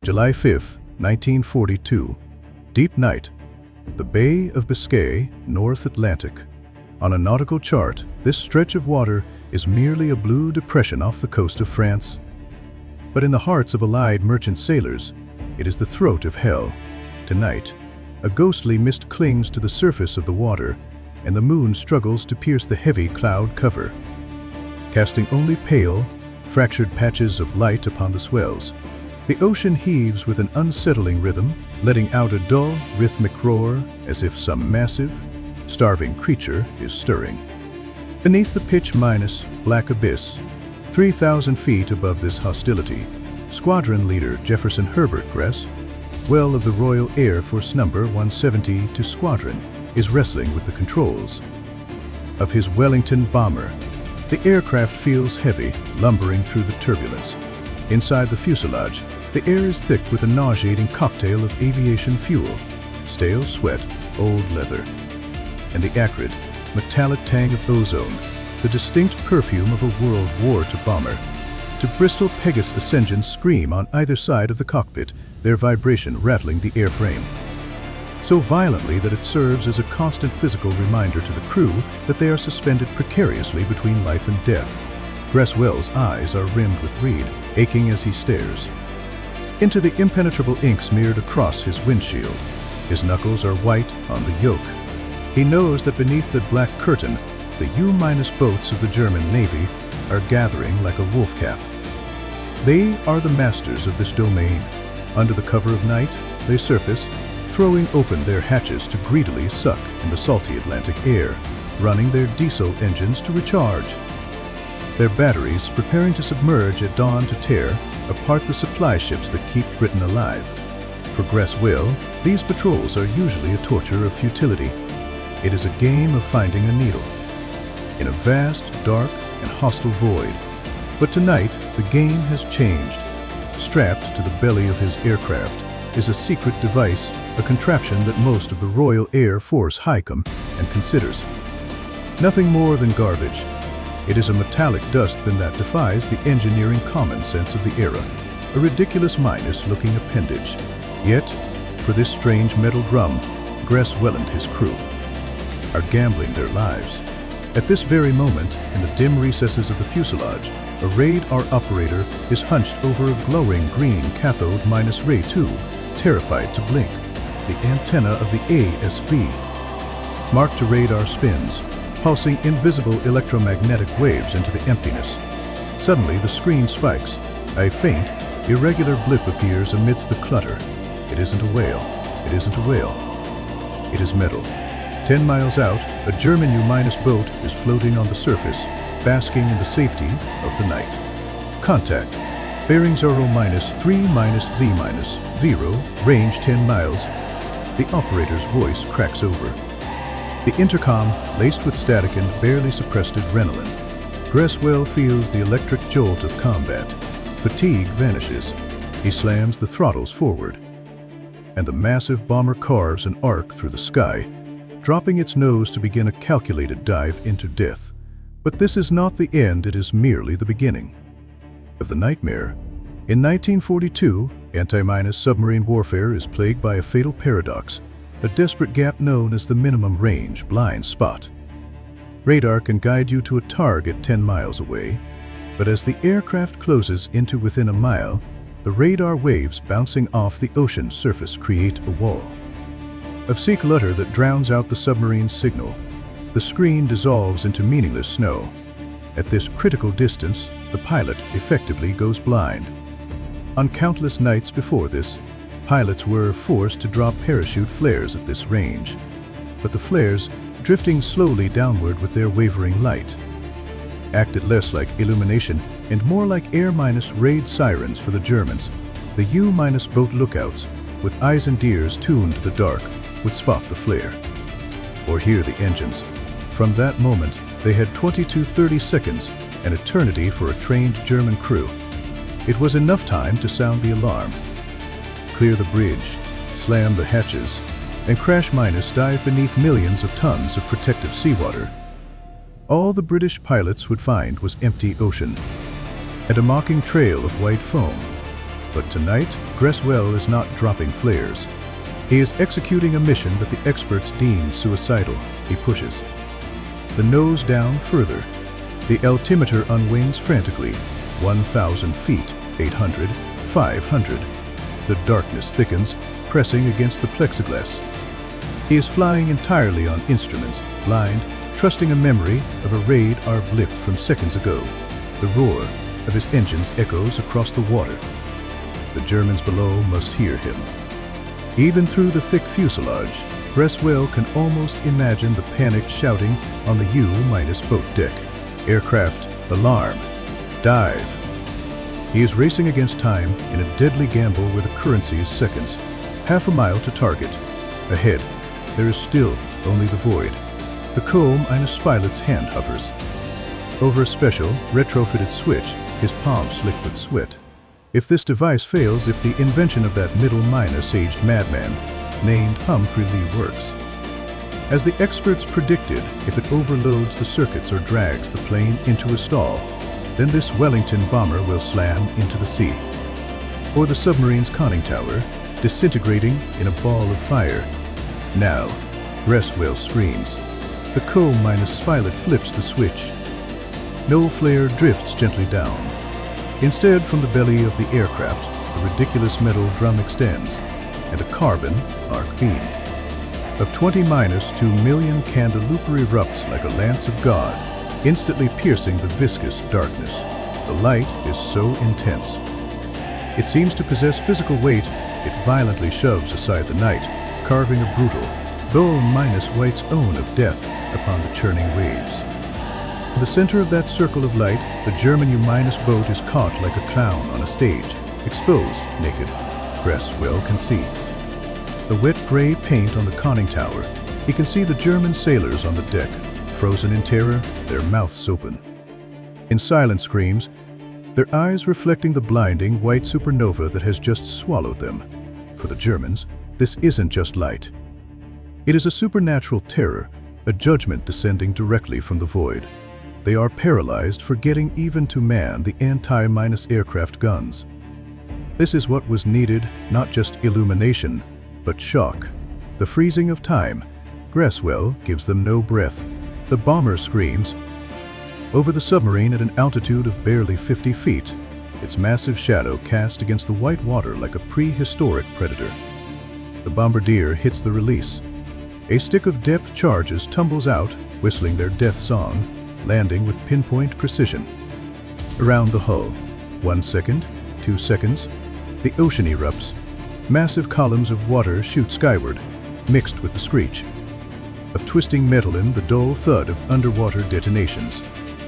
July 5, 1942. Deep night. The Bay of Biscay, North Atlantic. On a nautical chart, this stretch of water is merely a blue depression off the coast of France. But in the hearts of Allied merchant sailors, it is the throat of hell. Tonight, a ghostly mist clings to the surface of the water, and the moon struggles to pierce the heavy cloud cover, casting only pale, fractured patches of light upon the swells. The ocean heaves with an unsettling rhythm, letting out a dull, rhythmic roar as if some massive, starving creature is stirring. Beneath the pitch-minus black abyss, 3,000 feet above this hostility, Squadron Leader Jefferson Herbert Gress, well of the Royal Air Force Number 170 to Squadron, is wrestling with the controls of his Wellington bomber. The aircraft feels heavy, lumbering through the turbulence. Inside the fuselage, the air is thick with a nauseating cocktail of aviation fuel, stale sweat, old leather, and the acrid, metallic tang of ozone, the distinct perfume of a World War II bomber. To Bristol Pegasus engines scream on either side of the cockpit, their vibration rattling the airframe so violently that it serves as a constant physical reminder to the crew that they are suspended precariously between life and death. Gresswell's eyes are rimmed with greed, aching as he stares into the impenetrable ink smeared across his windshield. His knuckles are white on the yoke. He knows that beneath the black curtain, the U- boats of the German Navy are gathering like a wolf cap. They are the masters of this domain. Under the cover of night, they surface, throwing open their hatches to greedily suck in the salty Atlantic air, running their diesel engines to recharge. Their batteries preparing to submerge at dawn to tear apart the supply ships that keep Britain alive. For Gresswell, these patrols are usually a torture of futility. It is a game of finding a needle in a vast, dark, and hostile void. But tonight, the game has changed. Strapped to the belly of his aircraft is a secret device, a contraption that most of the Royal Air Force High Command considers nothing more than garbage. It is a metallic dustbin that defies the engineering common sense of the era, a ridiculous minus-looking appendage. Yet, for this strange metal drum, Gresswell and his crew are gambling their lives. At this very moment, in the dim recesses of the fuselage, a radar operator is hunched over a glowing green cathode-ray tube, terrified to blink. The antenna of the ASV, marked to radar spins, pulsing invisible electromagnetic waves into the emptiness. Suddenly, the screen spikes. A faint, irregular blip appears amidst the clutter. It isn't a whale. It isn't a whale. It is metal. 10 miles out, a German U- boat is floating on the surface, basking in the safety of the night. Contact. Bearing 0-3-Z-0, range 10 miles. The operator's voice cracks over. The intercom, laced with static and barely suppressed adrenaline. Gresswell feels the electric jolt of combat. Fatigue vanishes. He slams the throttles forward, and the massive bomber carves an arc through the sky, dropping its nose to begin a calculated dive into death. But this is not the end, it is merely the beginning of the nightmare. In 1942, anti-minus submarine warfare is plagued by a fatal paradox, a desperate gap known as the minimum range blind spot. Radar can guide you to a target 10 miles away, but as the aircraft closes into within a mile, the radar waves bouncing off the ocean surface create a wall of sea clutter that drowns out the submarine's signal. The screen dissolves into meaningless snow. At this critical distance, the pilot effectively goes blind. On countless nights before this, pilots were forced to drop parachute flares at this range, but the flares, drifting slowly downward with their wavering light, acted less like illumination and more like air-raid sirens for the Germans. The U- boat lookouts, with eyes and ears tuned to the dark, would spot the flare or hear the engines. From that moment, they had 20 to 30 seconds, an eternity for a trained German crew. It was enough time to sound the alarm, clear the bridge, slam the hatches, and dive beneath millions of tons of protective seawater. All the British pilots would find was empty ocean and a mocking trail of white foam. But tonight, Gresswell is not dropping flares. He is executing a mission that the experts deem suicidal. He pushes the nose down further. The altimeter unwings frantically. 1,000 feet, 800, 500. The darkness thickens, pressing against the plexiglass. He is flying entirely on instruments, blind, trusting a memory of a radar blip from seconds ago. The roar of his engines echoes across the water. The Germans below must hear him. Even through the thick fuselage, Gresswell can almost imagine the panicked shouting on the U-boat deck. Aircraft, alarm, dive. He is racing against time in a deadly gamble where the currency is seconds. Half a mile to target. Ahead, there is still only the void. The Co-pilot's hand hovers over a special, retrofitted switch, his palms slick with sweat. If this device fails, if the invention of that middle-aged madman named Humphrey Leigh works, as the experts predicted, if it overloads the circuits or drags the plane into a stall, then this Wellington bomber will slam into the sea. Or the submarine's conning tower, disintegrating in a ball of fire. Now, Gresswell screams. The Co-pilot flips the switch. No flare drifts gently down. Instead, from the belly of the aircraft, a ridiculous metal drum extends, and a carbon arc beam of 20-2 million candelupra erupts like a lance of God, instantly piercing the viscous darkness. The light is so intense. It seems to possess physical weight. It violently shoves aside the night, carving a brutal, bone-white's own of death upon the churning waves. In the center of that circle of light, the German U-boat is caught like a clown on a stage, exposed, naked. Gresswell can see the wet gray paint on the conning tower. He can see the German sailors on the deck, frozen in terror, their mouths open. In silent screams, their eyes reflecting the blinding white supernova that has just swallowed them. For the Germans, this isn't just light. It is a supernatural terror, a judgment descending directly from the void. They are paralyzed, forgetting even to man the anti-aircraft guns. This is what was needed, not just illumination, but shock. The freezing of time. Gresswell gives them no breath. The bomber screams. Over the submarine at an altitude of barely 50 feet, its massive shadow cast against the white water like a prehistoric predator. The bombardier hits the release. A stick of depth charges tumbles out, whistling their death song, landing with pinpoint precision. Around the hull, 1 second, 2 seconds, the ocean erupts. Massive columns of water shoot skyward, mixed with the screech of twisting metal and the dull thud of underwater detonations.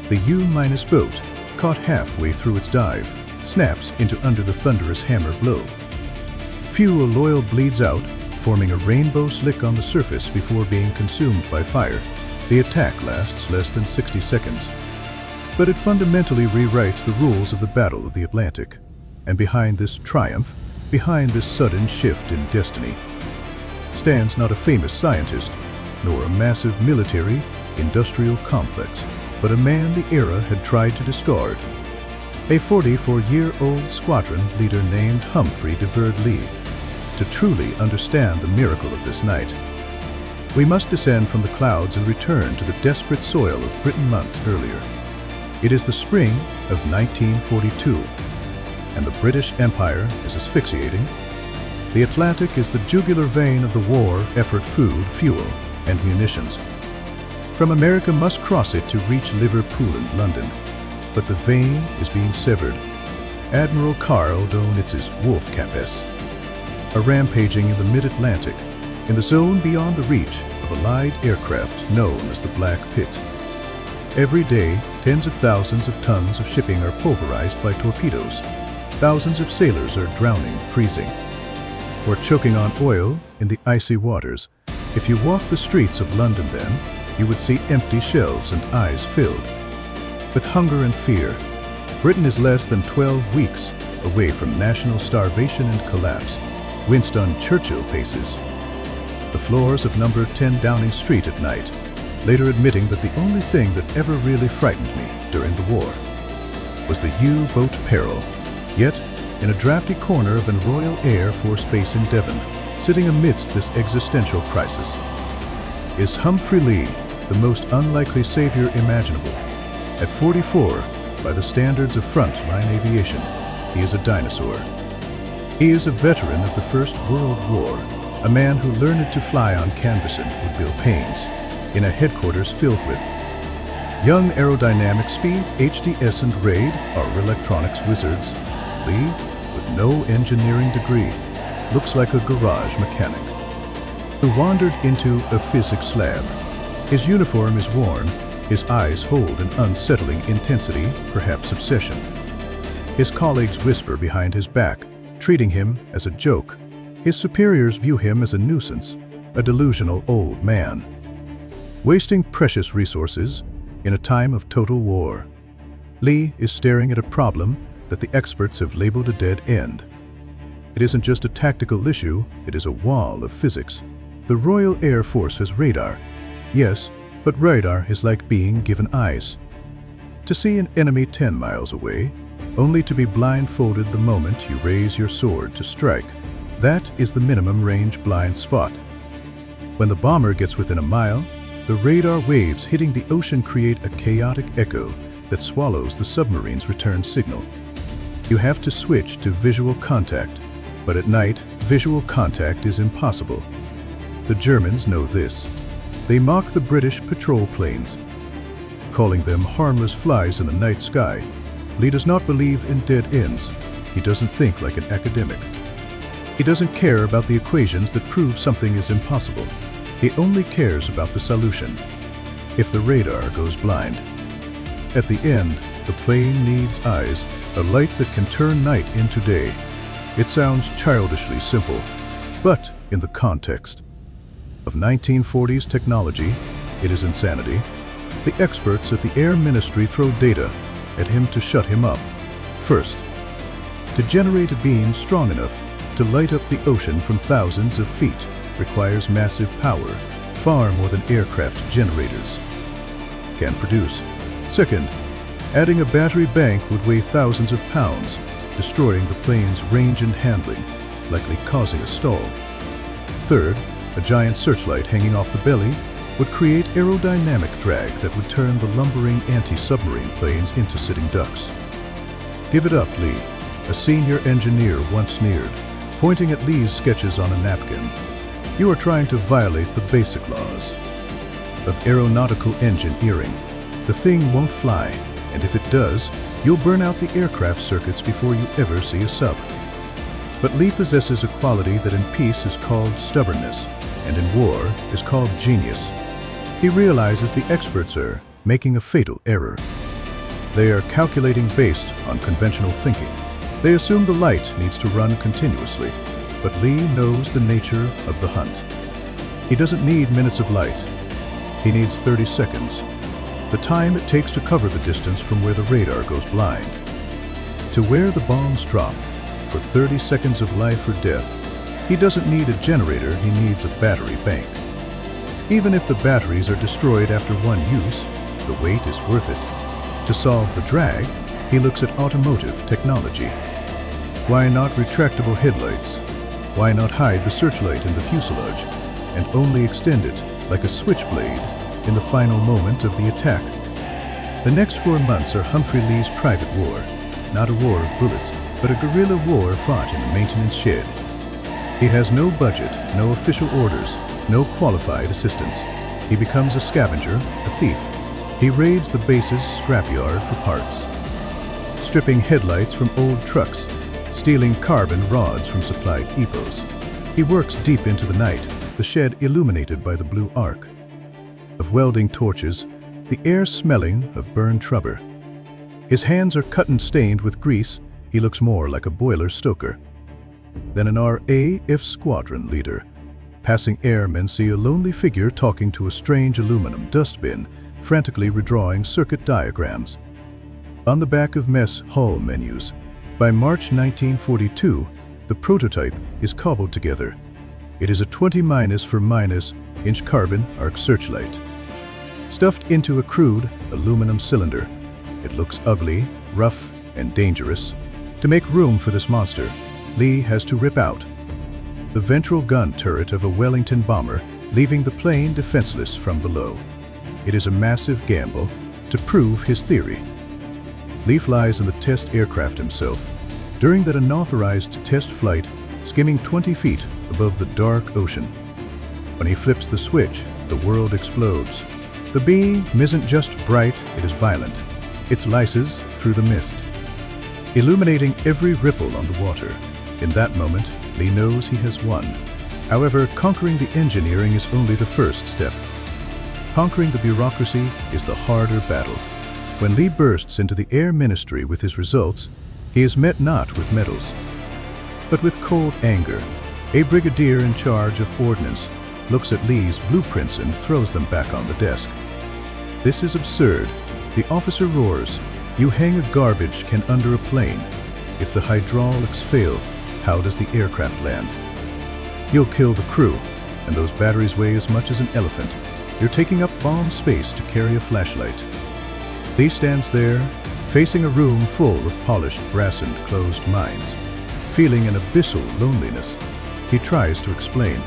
The U-boat, caught halfway through its dive, snaps into under the thunderous hammer blow. Fuel oil bleeds out, forming a rainbow slick on the surface before being consumed by fire. The attack lasts less than 60 seconds. But it fundamentally rewrites the rules of the Battle of the Atlantic. And behind this triumph, behind this sudden shift in destiny, stands not a famous scientist, nor a massive military, industrial complex, but a man the era had tried to discard. A 44-year-old squadron leader named Humphrey Leigh. To truly understand the miracle of this night, we must descend from the clouds and return to the desperate soil of Britain months earlier. It is the spring of 1942, and the British Empire is asphyxiating. The Atlantic is the jugular vein of the war effort, food, fuel, and munitions. From America must cross it to reach Liverpool and London, but the vein is being severed. Admiral Karl Donitz's Wolfkampess are rampaging in the mid-Atlantic, in the zone beyond the reach of Allied aircraft known as the Black Pit. Every day, tens of thousands of tons of shipping are pulverized by torpedoes. Thousands of sailors are drowning, freezing, or choking on oil in the icy waters. If you walk the streets of London then, you would see empty shelves and eyes filled with hunger and fear. Britain is less than 12 weeks away from national starvation and collapse. Winston Churchill paces the floors of number 10 Downing Street at night, later admitting that the only thing that ever really frightened me during the war was the U-boat peril. Yet, in a drafty corner of a Royal Air Force base in Devon, sitting amidst this existential crisis. Is Humphrey Leigh the most unlikely savior imaginable? At 44, by the standards of frontline aviation, he is a dinosaur. He is a veteran of the First World War, a man who learned to fly on canvassing with Bill Paynes, in a headquarters filled with young aerodynamic speed, HDS and RAID are electronics wizards. Leigh, with no engineering degree, looks like a garage mechanic who wandered into a physics lab. His uniform is worn, his eyes hold an unsettling intensity, perhaps obsession. His colleagues whisper behind his back, treating him as a joke. His superiors view him as a nuisance, a delusional old man, wasting precious resources in a time of total war. Leigh is staring at a problem that the experts have labeled a dead end. It isn't just a tactical issue, it is a wall of physics. The Royal Air Force has radar. Yes, but radar is like being given eyes. To see an enemy 10 miles away, only to be blindfolded the moment you raise your sword to strike. That is the minimum range blind spot. When the bomber gets within a mile, the radar waves hitting the ocean create a chaotic echo that swallows the submarine's return signal. You have to switch to visual contact, but at night, visual contact is impossible. The Germans know this. They mock the British patrol planes, calling them harmless flies in the night sky. Leigh does not believe in dead ends. He doesn't think like an academic. He doesn't care about the equations that prove something is impossible. He only cares about the solution. If the radar goes blind, at the end, the plane needs eyes, a light that can turn night into day. It sounds childishly simple, but in the context of 1940s technology, it is insanity. The experts at the Air Ministry throw data at him to shut him up. First, to generate a beam strong enough to light up the ocean from thousands of feet requires massive power, far more than aircraft generators can produce. Second, adding a battery bank would weigh thousands of pounds, destroying the plane's range and handling, likely causing a stall. Third, a giant searchlight hanging off the belly would create aerodynamic drag that would turn the lumbering anti-submarine planes into sitting ducks. Give it up, Leigh, a senior engineer once sneered, pointing at Leigh's sketches on a napkin. You are trying to violate the basic laws of aeronautical engineering. The thing won't fly, and if it does, you'll burn out the aircraft circuits before you ever see a sub. But Leigh possesses a quality that in peace is called stubbornness, and in war is called genius. He realizes the experts are making a fatal error. They are calculating based on conventional thinking. They assume the light needs to run continuously, but Leigh knows the nature of the hunt. He doesn't need minutes of light. He needs 30 seconds, the time it takes to cover the distance from where the radar goes blind to where the bombs drop. For 30 seconds of life or death, he doesn't need a generator, he needs a battery bank. Even if the batteries are destroyed after one use, the weight is worth it. To solve the drag, he looks at automotive technology. Why not retractable headlights? Why not hide the searchlight in the fuselage and only extend it like a switchblade in the final moment of the attack? The next 4 months are Humphrey Leigh's private war, not a war of bullets, but a guerrilla war fought in the maintenance shed. He has no budget, no official orders, no qualified assistance. He becomes a scavenger, a thief. He raids the base's scrapyard for parts, stripping headlights from old trucks, stealing carbon rods from supplied depots. He works deep into the night, the shed illuminated by the blue arc of welding torches, the air smelling of burned rubber. His hands are cut and stained with grease. He looks more like a boiler stoker than an RAF squadron leader. Passing airmen see a lonely figure talking to a strange aluminum dustbin, frantically redrawing circuit diagrams on the back of mess hall menus. By March 1942, the prototype is cobbled together. It is a 20-inch carbon arc searchlight, stuffed into a crude aluminum cylinder. It looks ugly, rough, and dangerous. To make room for this monster, Leigh has to rip out the ventral gun turret of a Wellington bomber, leaving the plane defenseless from below. It is a massive gamble to prove his theory. Leigh flies in the test aircraft himself. During that unauthorized test flight, skimming 20 feet above the dark ocean. When he flips the switch, the world explodes. The beam isn't just bright, it is violent. It slices through the mist, illuminating every ripple on the water. In that moment, Leigh knows he has won. However, conquering the engineering is only the first step. Conquering the bureaucracy is the harder battle. When Leigh bursts into the Air Ministry with his results, he is met not with medals, but with cold anger. A brigadier in charge of ordnance looks at Leigh's blueprints and throws them back on the desk. This is absurd. The officer roars, "You hang a garbage can under a plane. If the hydraulics fail, how does the aircraft land? You'll kill the crew, and those batteries weigh as much as an elephant. You're taking up bomb space to carry a flashlight." Leigh stands there, facing a room full of polished brass and closed minds. Feeling an abyssal loneliness, he tries to explain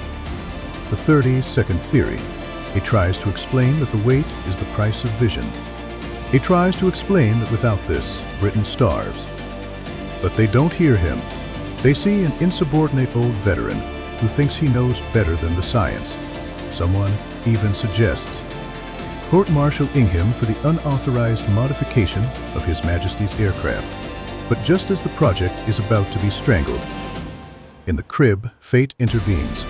the 30-second theory. He tries to explain that the weight is the price of vision. He tries to explain that without this, Britain starves. But they don't hear him. They see an insubordinate old veteran who thinks he knows better than the science. Someone even suggests court-martial Ingham for the unauthorized modification of His Majesty's aircraft. But just as the project is about to be strangled, in the crib, fate intervenes.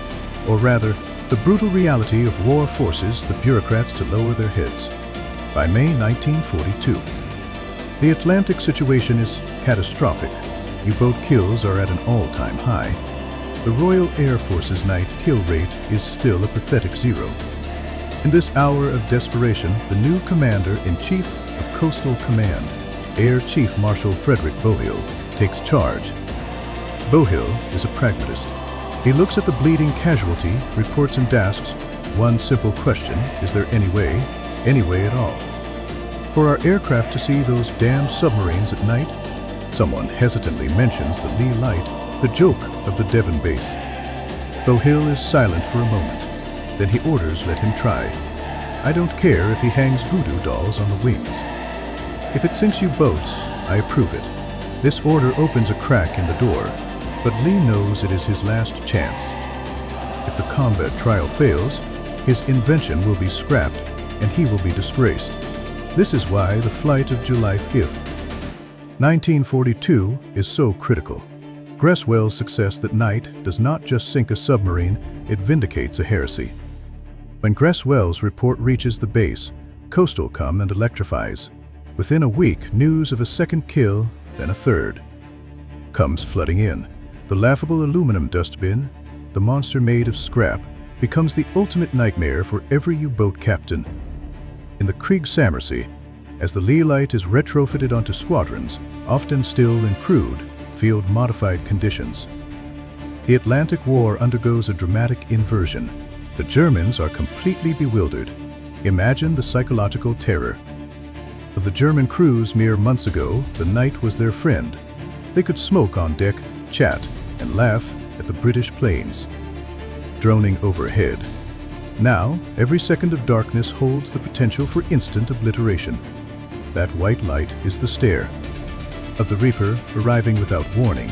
Or rather, the brutal reality of war forces the bureaucrats to lower their heads. By May 1942, the Atlantic situation is catastrophic. U-boat kills are at an all-time high. The Royal Air Force's night kill rate is still a pathetic 0. In this hour of desperation, the new Commander-in-Chief of Coastal Command, Air Chief Marshal Frederick Bohill, takes charge. Bohill is a pragmatist. He looks at the bleeding casualty, reports and asks one simple question: is there any way at all, for our aircraft to see those damn submarines at night? Someone hesitantly mentions the Leigh Light, the joke of the Devon base. Bohill is silent for a moment. Then he orders, let him try. I don't care if he hangs voodoo dolls on the wings. If it sinks you boats, I approve it. This order opens a crack in the door, but Leigh knows it is his last chance. If the combat trial fails, his invention will be scrapped and he will be disgraced. This is why the flight of July 5th, 1942 is so critical. Greswell's success that night does not just sink a submarine, it vindicates a heresy. When Greswell's report reaches the base, Coastal comes and electrifies. Within a week, news of a second kill, then a third, comes flooding in. The laughable aluminum dustbin, the monster made of scrap, becomes the ultimate nightmare for every U-boat captain. In the Krieg-Sammersee, as the Leigh Light is retrofitted onto squadrons, often still in crude, field-modified conditions, the Atlantic War undergoes a dramatic inversion. The Germans are completely bewildered. Imagine the psychological terror of the German crews mere months ago. The night was their friend. They could smoke on deck, chat, and laugh at the British planes droning overhead. Now, every second of darkness holds the potential for instant obliteration. That white light is the stare of the Reaper arriving without warning.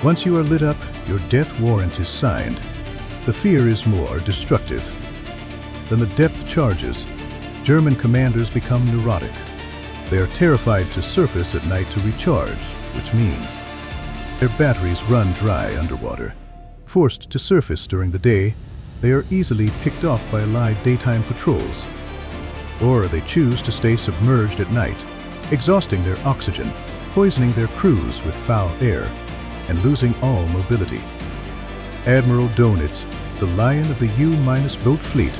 Once you are lit up, your death warrant is signed. The fear is more destructive than the depth charges. German commanders become neurotic. They are terrified to surface at night to recharge, which means their batteries run dry underwater. Forced to surface during the day, they are easily picked off by Allied daytime patrols. Or they choose to stay submerged at night, exhausting their oxygen, poisoning their crews with foul air, and losing all mobility. Admiral Donitz, the lion of the U-boat fleet,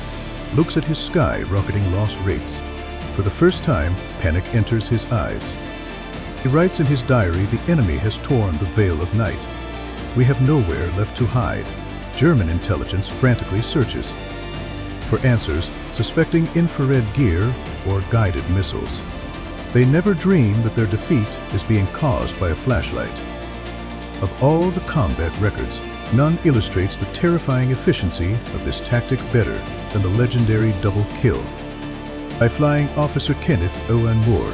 looks at his sky-rocketing loss rates. For the first time, panic enters his eyes. He writes in his diary, the enemy has torn the veil of night. We have nowhere left to hide. German intelligence frantically searches for answers, suspecting infrared gear or guided missiles. They never dream that their defeat is being caused by a flashlight. Of all the combat records, none illustrates the terrifying efficiency of this tactic better than the legendary double kill. By Flying Officer Kenneth Owen Moore,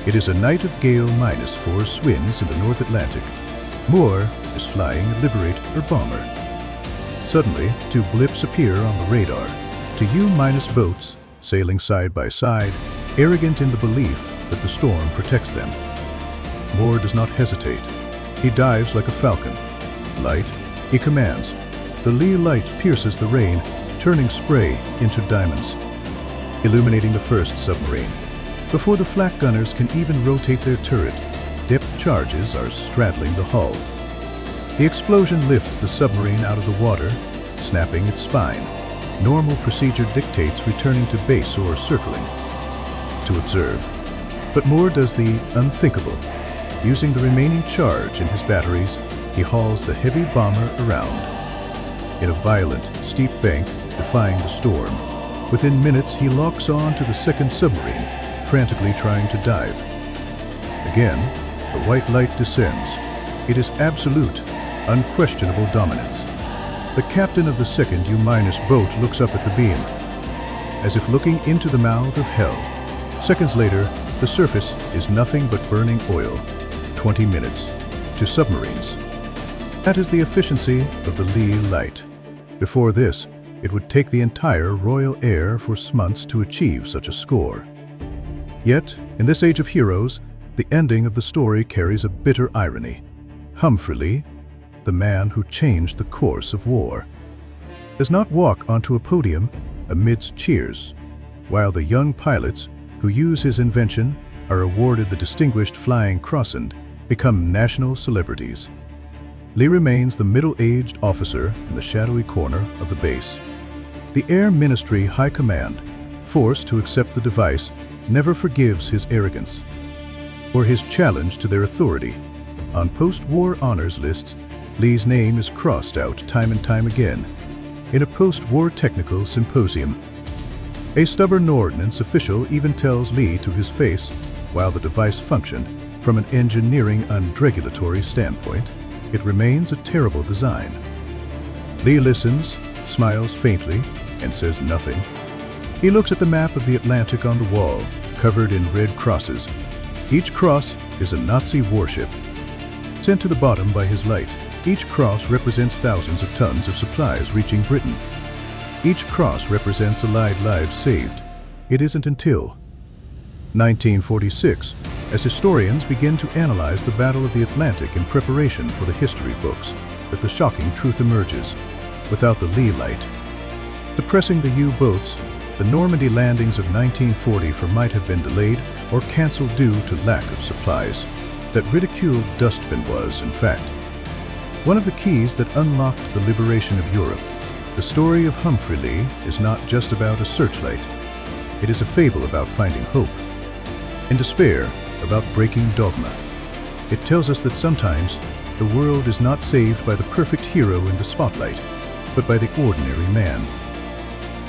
it is a night of gale -4 winds in the North Atlantic. Moore is flying a Liberator bomber. Suddenly, two blips appear on the radar, two U- boats sailing side by side, arrogant in the belief that the storm protects them. Moore does not hesitate. He dives like a falcon. Light, he commands. The Leigh Light pierces the rain, turning spray into diamonds, illuminating the first submarine. Before the flak gunners can even rotate their turret, depth charges are straddling the hull. The explosion lifts the submarine out of the water, snapping its spine. Normal procedure dictates returning to base or circling to observe. But Moore does the unthinkable. Using the remaining charge in his batteries, he hauls the heavy bomber around. In a violent, steep bank, defying the storm, within minutes he locks on to the second submarine, frantically trying to dive. Again, the white light descends. It is absolute, unquestionable dominance. The captain of the second U- boat looks up at the beam, as if looking into the mouth of hell. Seconds later, the surface is nothing but burning oil. 20 minutes to submarines. That is the efficiency of the Leigh Light. Before this, it would take the entire Royal Air Force months to achieve such a score. Yet, in this age of heroes, the ending of the story carries a bitter irony. Humphrey Leigh, the man who changed the course of war, does not walk onto a podium amidst cheers, while the young pilots who use his invention are awarded the Distinguished Flying Crossing, become national celebrities. Leigh remains the middle-aged officer in the shadowy corner of the base. The Air Ministry High Command, forced to accept the device, never forgives his arrogance or his challenge to their authority. On post-war honors lists, Leigh's name is crossed out time and time again. In a post-war technical symposium, a stubborn ordnance official even tells Leigh to his face, while the device functioned, from an engineering and regulatory standpoint, it remains a terrible design. Leigh listens, smiles faintly, and says nothing. He looks at the map of the Atlantic on the wall, covered in red crosses. Each cross is a Nazi warship, sent to the bottom by his light. Each cross represents thousands of tons of supplies reaching Britain. Each cross represents allied lives saved. It isn't until 1946, as historians begin to analyze the Battle of the Atlantic in preparation for the history books, that the shocking truth emerges. Without the Leigh Light, suppressing the U-boats, the Normandy landings of 1940 might have been delayed or cancelled due to lack of supplies. That ridiculed dustbin was, in fact, one of the keys that unlocked the liberation of Europe. The story of Humphrey Leigh is not just about a searchlight. It is a fable about finding hope, in despair about breaking dogma. It tells us that sometimes the world is not saved by the perfect hero in the spotlight, but by the ordinary man.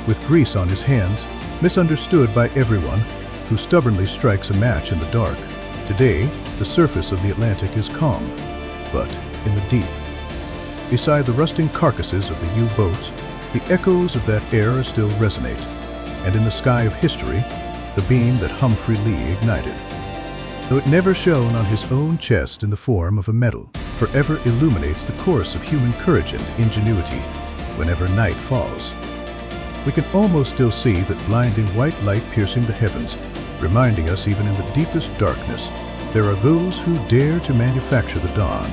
With grease on his hands, misunderstood by everyone, who stubbornly strikes a match in the dark. Today, the surface of the Atlantic is calm, but in the deep, beside the rusting carcasses of the U-boats, the echoes of that era still resonate, and in the sky of history, the beam that Humphrey Leigh ignited, though it never shone on his own chest in the form of a medal, forever illuminates the course of human courage and ingenuity whenever night falls. We can almost still see that blinding white light piercing the heavens, reminding us even in the deepest darkness, there are those who dare to manufacture the dawn.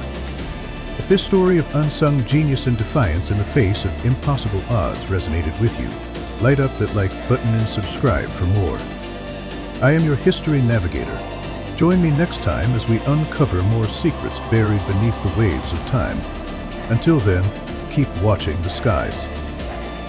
If this story of unsung genius and defiance in the face of impossible odds resonated with you, light up that like button and subscribe for more. I am your history navigator. Join me next time as we uncover more secrets buried beneath the waves of time. Until then, keep watching the skies.